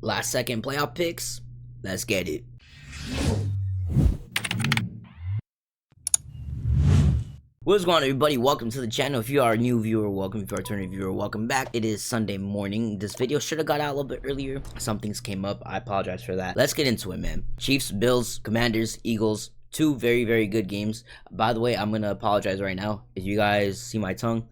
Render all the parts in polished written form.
Last second playoff picks. Let's get it. What's going on, everybody? Welcome to the channel. If you are a new viewer, welcome. If you are a returning viewer, welcome back. It is Sunday morning. This video should have got out a little bit earlier. Some things came up. I apologize for that. Let's get into it, man. Chiefs, Bills, Commanders, Eagles. Two very, very good games. By the way, I'm going to apologize right now. If you guys see my tongue,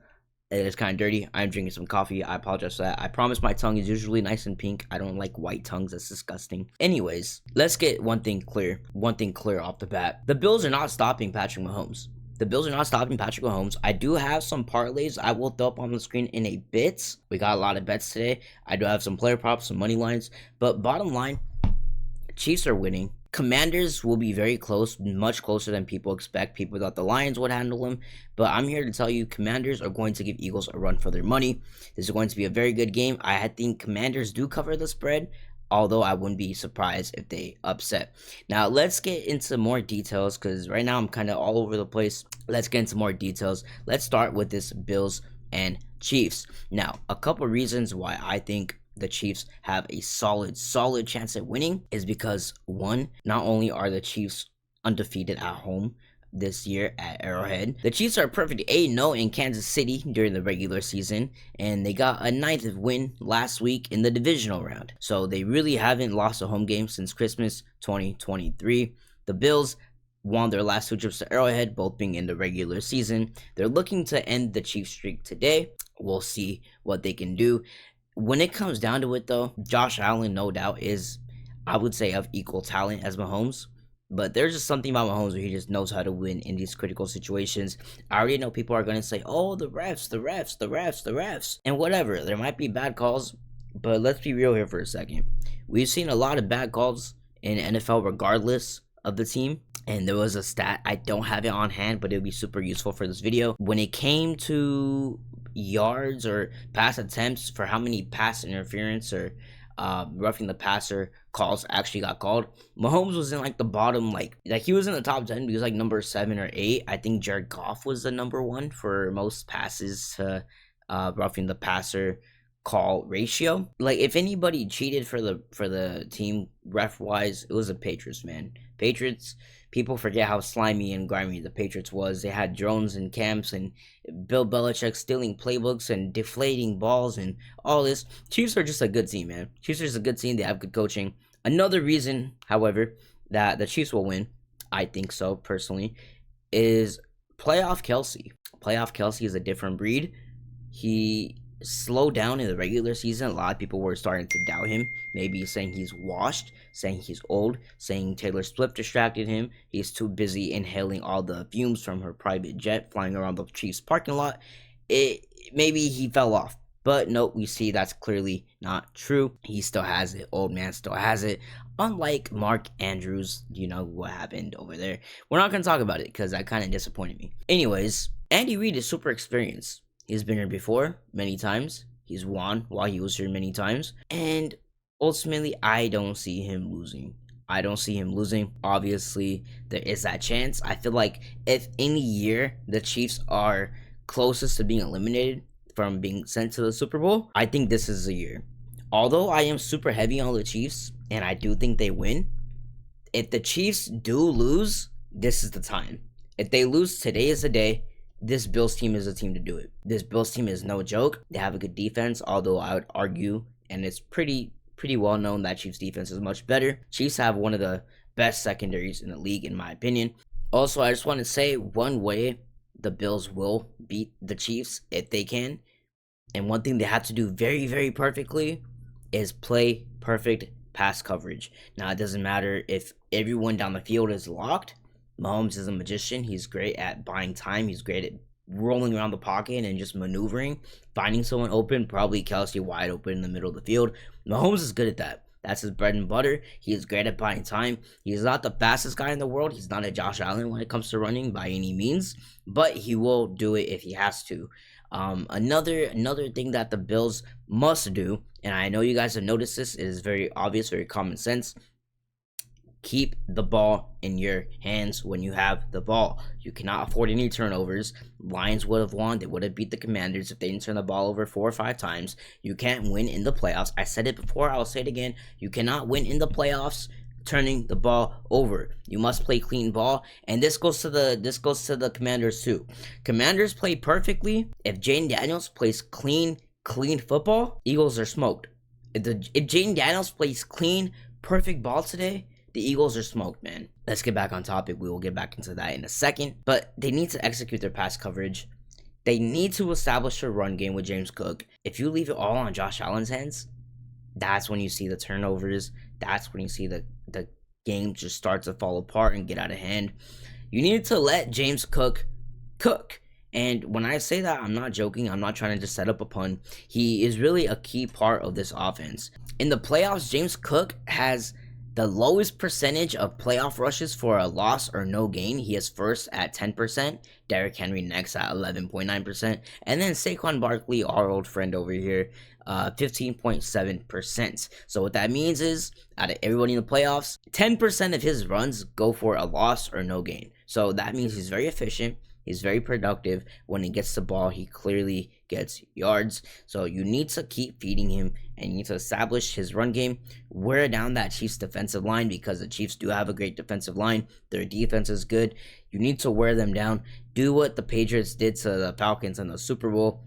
it is kind of dirty. I'm drinking some coffee. I apologize for that. I promise my tongue is usually nice and pink. I don't like white tongues. That's disgusting. Anyways, let's get one thing clear. One thing clear off the bat. The Bills are not stopping Patrick Mahomes. The Bills are not stopping Patrick Mahomes. I do have some parlays I will throw up on the screen in a bit. We got a lot of bets today. I do have some player props, some money lines. But bottom line, Chiefs are winning. Commanders will be very close, much closer than people expect. People thought the Lions would handle them. But I'm here to tell you, Commanders are going to give Eagles a run for their money. This is going to be a very good game. I think Commanders do cover the spread, although I wouldn't be surprised if they upset. Now, let's get into more details because right now I'm kind of all over the place. Let's get into more details. Let's start with this Bills and Chiefs. Now, a couple reasons why I think the Chiefs have a solid chance at winning is because, one, not only are the Chiefs undefeated at home this year at Arrowhead, the Chiefs are perfect 8-0 in Kansas City during the regular season, and they got a 9th win last week in the divisional round. So they really haven't lost a home game since Christmas 2023. The Bills won their last 2 trips to Arrowhead, both being in the regular season. They're looking to end the Chiefs streak today. We'll see what they can do. When it comes down to it, though, Josh Allen, no doubt, is, I would say, of equal talent as Mahomes. But there's just something about Mahomes where he just knows how to win in these critical situations. I already know people are going to say, oh, the refs. And whatever, there might be bad calls, but let's be real here for a second. We've seen a lot of bad calls in NFL regardless of the team. And there was a stat, I don't have it on hand, but it would be super useful for this video. When it came to yards or pass attempts for how many pass interference or roughing the passer calls actually got called, Mahomes was in like the bottom, like he was in the top 10. He was like number 7 or 8. I think Jared Goff was the number 1 for most passes to roughing the passer call ratio. Like, if anybody cheated for the team ref wise, it was the Patriots, man. Patriots, people forget how slimy and grimy the Patriots was. They had drones and camps and Bill Belichick stealing playbooks and deflating balls and all this. Chiefs are just a good team, man. Chiefs are just a good team. They have good coaching. Another reason, however, that the Chiefs will win, I think so personally, is playoff Kelsey. Playoff Kelsey is a different breed. He slowed down in the regular season. A lot of people were starting to doubt him, maybe saying he's washed, saying he's old, saying Taylor Swift distracted him. He's too busy inhaling all the fumes from her private jet flying around the Chiefs parking lot. Maybe he fell off, but no, we see that's clearly not true. He still has it. Old man still has it. Unlike Mark Andrews, you know what happened over there. We're not going to talk about it because that kind of disappointed me. Anyways, Andy Reid is super experienced. He's been here before many times. He's won while he was here many times. And ultimately, I don't see him losing. Obviously, there is that chance. I feel like if any year the Chiefs are closest to being eliminated from being sent to the Super Bowl, I think this is the year. Although I am super heavy on the Chiefs, and I do think they win, if the Chiefs do lose, this is the time. If they lose, today is the day. This Bills team is a team to do it. This Bills team is no joke. They have a good defense, although I would argue, and it's pretty well known, that Chiefs defense is much better. Chiefs have one of the best secondaries in the league, in my opinion. Also, I just want to say one way the Bills will beat the Chiefs if they can, and one thing they have to do very, very perfectly is play perfect pass coverage. Now, it doesn't matter if everyone down the field is locked. Mahomes is a magician. He's great at buying time. He's great at rolling around the pocket and just maneuvering, finding someone open, probably Kelsey wide open in the middle of the field. Mahomes is good at that. That's his bread and butter. He is great at buying time. He's not the fastest guy in the world. He's not a Josh Allen when it comes to running by any means, but he will do it if he has to. Another thing that the Bills must do, and I know you guys have noticed this, it is very obvious, very common sense. Keep the ball in your hands when you have the ball. You cannot afford any turnovers. Lions would have won. They would have beat the Commanders if they didn't turn the ball over 4 or 5 times. You can't win in the playoffs. I said it before. I'll say it again. You cannot win in the playoffs turning the ball over. You must play clean ball, and this goes to the Commanders too. Commanders play perfectly. If Jaden Daniels plays clean football, Eagles are smoked. If Jaden Daniels plays clean, perfect ball today, the Eagles are smoked, man. Let's get back on topic. We will get back into that in a second. But they need to execute their pass coverage. They need to establish a run game with James Cook. If you leave it all on Josh Allen's hands, that's when you see the turnovers. That's when you see the game just start to fall apart and get out of hand. You need to let James Cook cook. And when I say that, I'm not joking. I'm not trying to just set up a pun. He is really a key part of this offense. In the playoffs, James Cook has the lowest percentage of playoff rushes for a loss or no gain. He is first at 10%. Derrick Henry next at 11.9%. And then Saquon Barkley, our old friend over here, 15.7%. So what that means is, out of everybody in the playoffs, 10% of his runs go for a loss or no gain. So that means he's very efficient. He's very productive. When he gets the ball, he clearly gets yards. So you need to keep feeding him, and you need to establish his run game. Wear down that Chiefs defensive line, because the Chiefs do have a great defensive line. Their defense is good. You need to wear them down. Do what the Patriots did to the Falcons in the Super Bowl.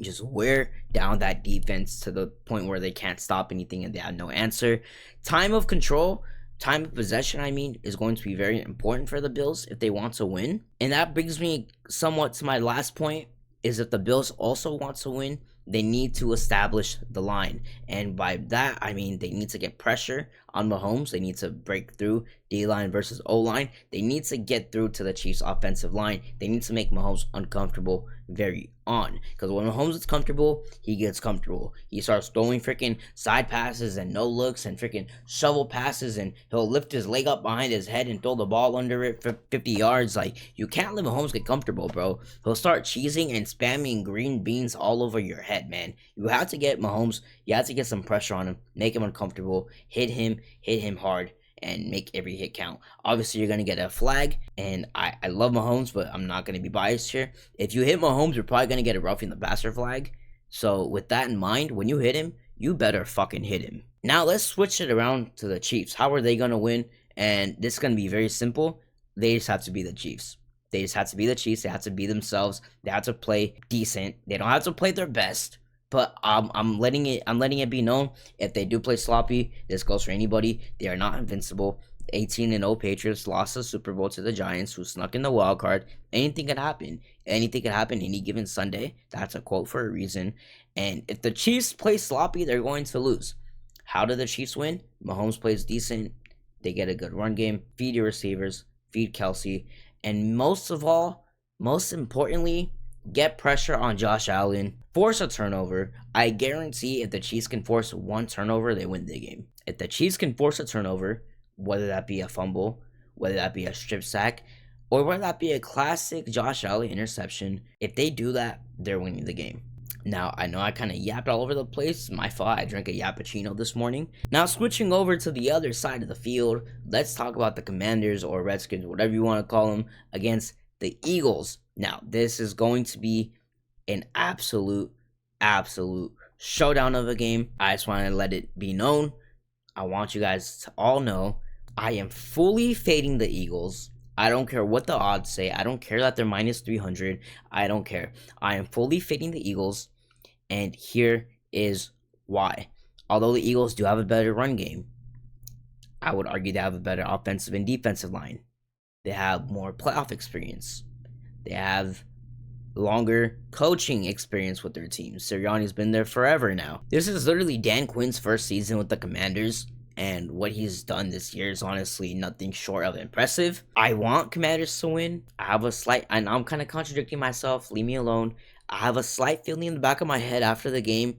Just wear down that defense to the point where they can't stop anything and they have no answer. Time of control, time of possession, is going to be very important for the Bills if they want to win. And that brings me somewhat to my last point, is if the Bills also want to win, they need to establish the line. And by that, I mean they need to get pressure on Mahomes. They need to break through D-line versus O-line. They need to get through to the Chiefs' offensive line. They need to make Mahomes uncomfortable very on. Because when Mahomes is comfortable, he gets comfortable. He starts throwing freaking side passes and no looks and freaking shovel passes, and he'll lift his leg up behind his head and throw the ball under it for 50 yards. Like, you can't let Mahomes get comfortable, bro. He'll start cheesing and spamming green beans all over your head, man. You have to get Mahomes, you have to get some pressure on him, make him uncomfortable, hit him hard, and make every hit count. Obviously, you're going to get a flag, and I love Mahomes, but I'm not going to be biased here. If you hit Mahomes, you're probably going to get a roughing the passer flag. So with that in mind, when you hit him, you better fucking hit him. Now, let's switch it around to the Chiefs. How are they going to win? And this is going to be very simple. They just have to be the Chiefs. They just have to be the Chiefs. They have to be themselves. They have to play decent. They don't have to play their best. But I'm letting it be known, if they do play sloppy, this goes for anybody. They are not invincible. 18-0 Patriots lost the Super Bowl to the Giants, who snuck in the wild card. Anything could happen. Anything could happen any given Sunday. That's a quote for a reason. And if the Chiefs play sloppy, they're going to lose. How do the Chiefs win? Mahomes plays decent. They get a good run game. Feed your receivers. Feed Kelsey. And most importantly, get pressure on Josh Allen. Force a turnover. I guarantee if the Chiefs can force one turnover, they win the game. If the Chiefs can force a turnover, whether that be a fumble, whether that be a strip sack, or whether that be a classic Josh Allen interception, if they do that, they're winning the game. Now, I know I kind of yapped all over the place. My fault. I drank a Yappuccino this morning. Now, switching over to the other side of the field, let's talk about the Commanders or Redskins, whatever you want to call them, against the Eagles. Now, this is going to be an absolute showdown of a game. I just want to let it be known. I want you guys to all know I am fully fading the Eagles. I don't care what the odds say. I don't care that they're minus 300. I don't care. I am fully fading the Eagles, and here is why. Although the Eagles do have a better run game, I would argue they have a better offensive and defensive line. They have more playoff experience. They have longer coaching experience with their team. Sirianni's been there forever now. This is literally Dan Quinn's first season with the Commanders, and what he's done this year is honestly nothing short of impressive. I want Commanders to win. I have a slight, and I'm kind of contradicting myself, leave me alone. I have a slight feeling in the back of my head after the game,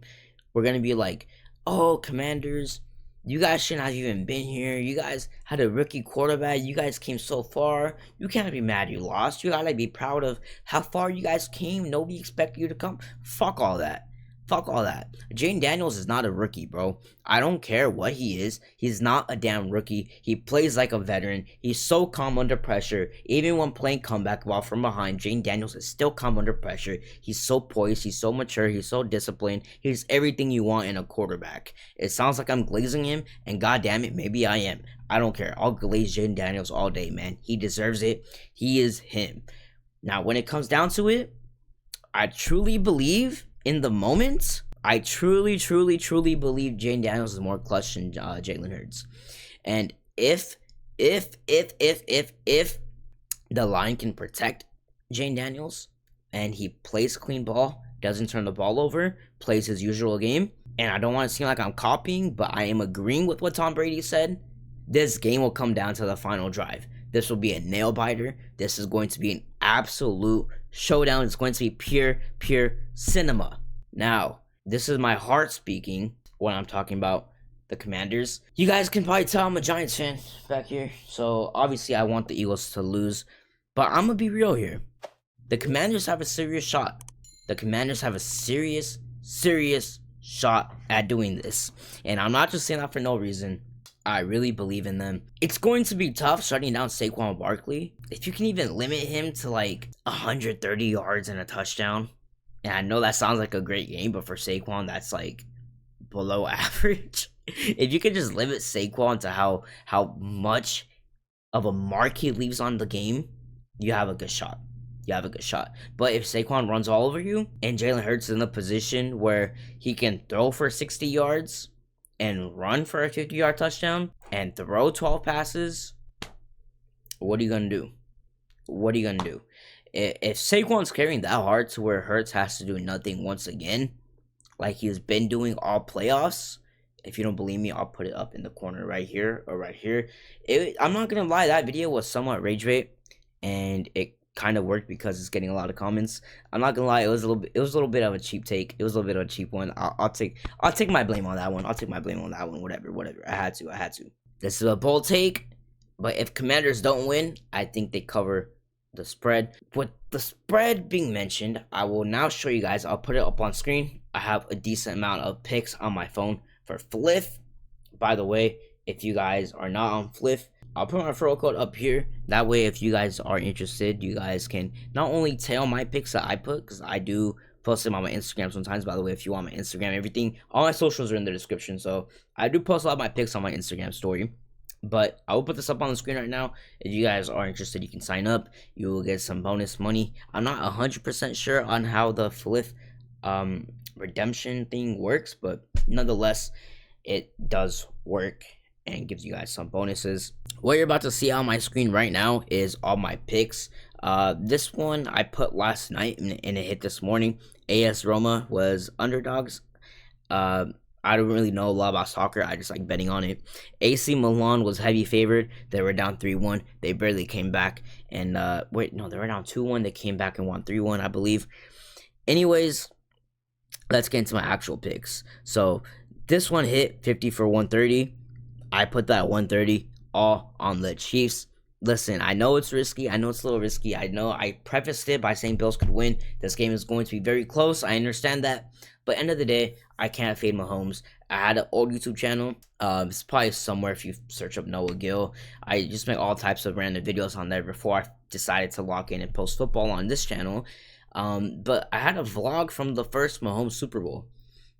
we're going to be like, oh, Commanders, you guys shouldn't have even been here. You guys had a rookie quarterback. You guys came so far. You can't be mad you lost. You gotta be proud of how far you guys came. Nobody expected you to come. Fuck all that. Fuck all that. Jaden Daniels is not a rookie, bro. I don't care what he is. He's not a damn rookie. He plays like a veteran. He's so calm under pressure. Even when playing comeback ball from behind, Jaden Daniels is still calm under pressure. He's so poised. He's so mature. He's so disciplined. He's everything you want in a quarterback. It sounds like I'm glazing him, and goddamn it, maybe I am. I don't care. I'll glaze Jaden Daniels all day, man. He deserves it. He is him. Now, when it comes down to it, I truly believe in the moment, I truly believe Jaden Daniels is more clutch than Jalen Hurts. And if the line can protect Jaden Daniels and he plays clean ball, doesn't turn the ball over, plays his usual game, and I don't want to seem like I'm copying, but I am agreeing with what Tom Brady said, this game will come down to the final drive. This will be a nail biter. This is going to be an absolute showdown. It's going to be pure cinema. Now, this is my heart speaking when I'm talking about the Commanders. You guys can probably tell I'm a Giants fan back here. So, obviously, I want the Eagles to lose. But I'm going to be real here. The Commanders have a serious shot. The Commanders have a serious shot at doing this. And I'm not just saying that for no reason. I really believe in them. It's going to be tough shutting down Saquon Barkley. If you can even limit him to like 130 yards and a touchdown. And I know that sounds like a great game, but for Saquon, that's like below average. If you could just limit Saquon to how much of a mark he leaves on the game, you have a good shot. You have a good shot. But if Saquon runs all over you and Jalen Hurts is in a position where he can throw for 60 yards and run for a 50-yard touchdown and throw 12 passes, what are you going to do? What are you going to do? If Saquon's carrying that hard to where Hurts has to do nothing once again, like he's been doing all playoffs, if you don't believe me, I'll put it up in the corner right here or right here. I'm not going to lie, that video was somewhat rage bait, and it kind of worked because it's getting a lot of comments. I'm not gonna lie, it was a little bit of a cheap take. It was a little bit of a cheap one. I'll take my blame on that one. Whatever. I had to. This is a bold take, but if Commanders don't win, I think they cover the spread. With the spread being mentioned, I will now show you guys. I'll put it up on screen. I have a decent amount of picks on my phone for Fliff. By the way, if you guys are not on Fliff, I'll put my referral code up here. That way, if you guys are interested, you guys can not only tell my picks that I put, because I do post them on my Instagram sometimes. By the way, if you want my Instagram, everything, all my socials are in the description. So I do post a lot of my picks on my Instagram story. But I will put this up on the screen right now. If you guys are interested, you can sign up. You will get some bonus money. I'm not 100% sure on how the Fliff redemption thing works, but nonetheless, it does work and gives you guys some bonuses. What you're about to see on my screen right now is all my picks. This one I put last night and it hit this morning. AS Roma was underdogs. I don't really know a lot about soccer. I just like betting on it. AC Milan was heavy favored. They were down 3-1. They barely came back. And wait, no, they were down 2-1. They came back and won 3-1, I believe. Anyways, let's get into my actual picks. So this one hit 50 for 130. I put that 130 all on the Chiefs. Listen, I know it's risky. I know it's a little risky. I know I prefaced it by saying Bills could win. This game is going to be very close. I understand that. But end of the day, I can't fade Mahomes. I had an old YouTube channel. It's probably somewhere if you search up Noah Gill. I just make all types of random videos on there before I decided to lock in and post football on this channel. But I had a vlog from the first Mahomes Super Bowl.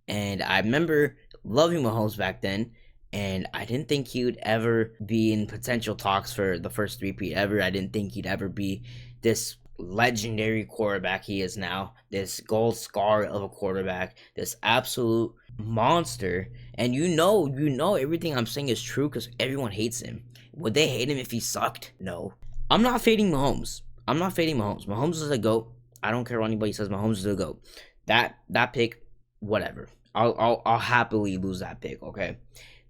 And I remember loving Mahomes back then. And I didn't think he would ever be in potential talks for the first three-peat ever. I didn't think he'd ever be this legendary quarterback he is now. This gold scar of a quarterback. This absolute monster. And you know everything I'm saying is true because everyone hates him. Would they hate him if he sucked? No. I'm not fading Mahomes. Mahomes is a GOAT. I don't care what anybody says. Mahomes is a GOAT. That pick, whatever. I'll happily lose that pick, okay?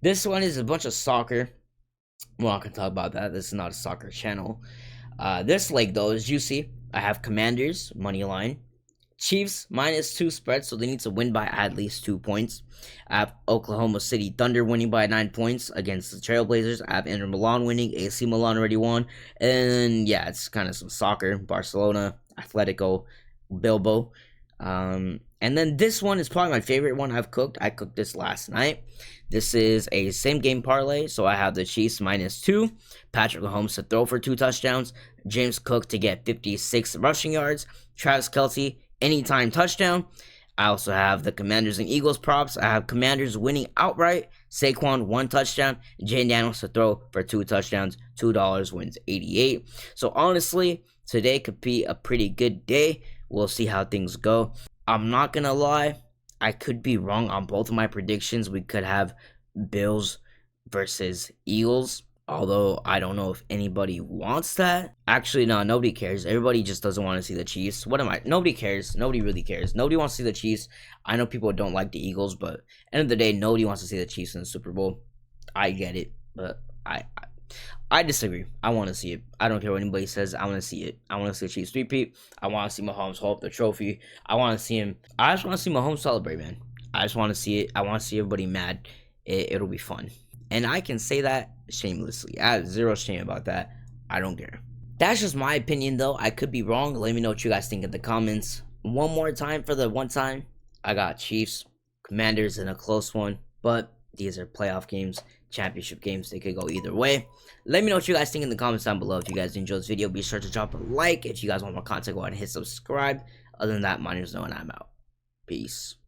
This one is a bunch of soccer. Well, I can talk about that. This is not a soccer channel. This leg, though, is juicy. I have Commanders, money line. Chiefs, -2 spread, so they need to win by at least 2 points. I have Oklahoma City Thunder winning by 9 points against the Trailblazers. I have Inter Milan winning. AC Milan already won. And, yeah, it's kind of some soccer. Barcelona, Atletico, Bilbao. And then this one is probably my favorite one I've cooked. I cooked this last night. This is a same game parlay. So I have the Chiefs -2, Patrick Mahomes to throw for 2 touchdowns, James Cook to get 56 rushing yards, Travis Kelsey anytime touchdown. I also have the Commanders and Eagles props. I have Commanders winning outright, Saquon 1 touchdown, Jaden Daniels to throw for 2 touchdowns, $2 wins 88. So honestly, today could be a pretty good day. We'll see how things go. I'm not gonna lie, I could be wrong on both of my predictions. We could have Bills versus Eagles, although I don't know if anybody wants that. Actually, no, nobody cares. Everybody just doesn't want to see the Chiefs. What am I? Nobody cares. Nobody really cares. Nobody wants to see the Chiefs. I know people don't like the Eagles, but end of the day, nobody wants to see the Chiefs in the Super Bowl. I get it, but I disagree. I want to see it. I don't care what anybody says. I want to see it. I want to see the Chiefs repeat. I want to see Mahomes hold up the trophy. I want to see him. I just want to see Mahomes celebrate, man. I just want to see it. I want to see everybody mad. It'll be fun. And I can say that shamelessly. I have zero shame about that. I don't care. That's just my opinion, though. I could be wrong. Let me know what you guys think in the comments. One more time for the one time. I got Chiefs, Commanders in a close one. But these are playoff games, championship games. They could go either way. Let me know what you guys think in the comments down below. If you guys enjoyed this video, be sure to drop a like. If you guys want more content, go ahead and hit subscribe. Other than that, my name is Noah and I'm out. Peace.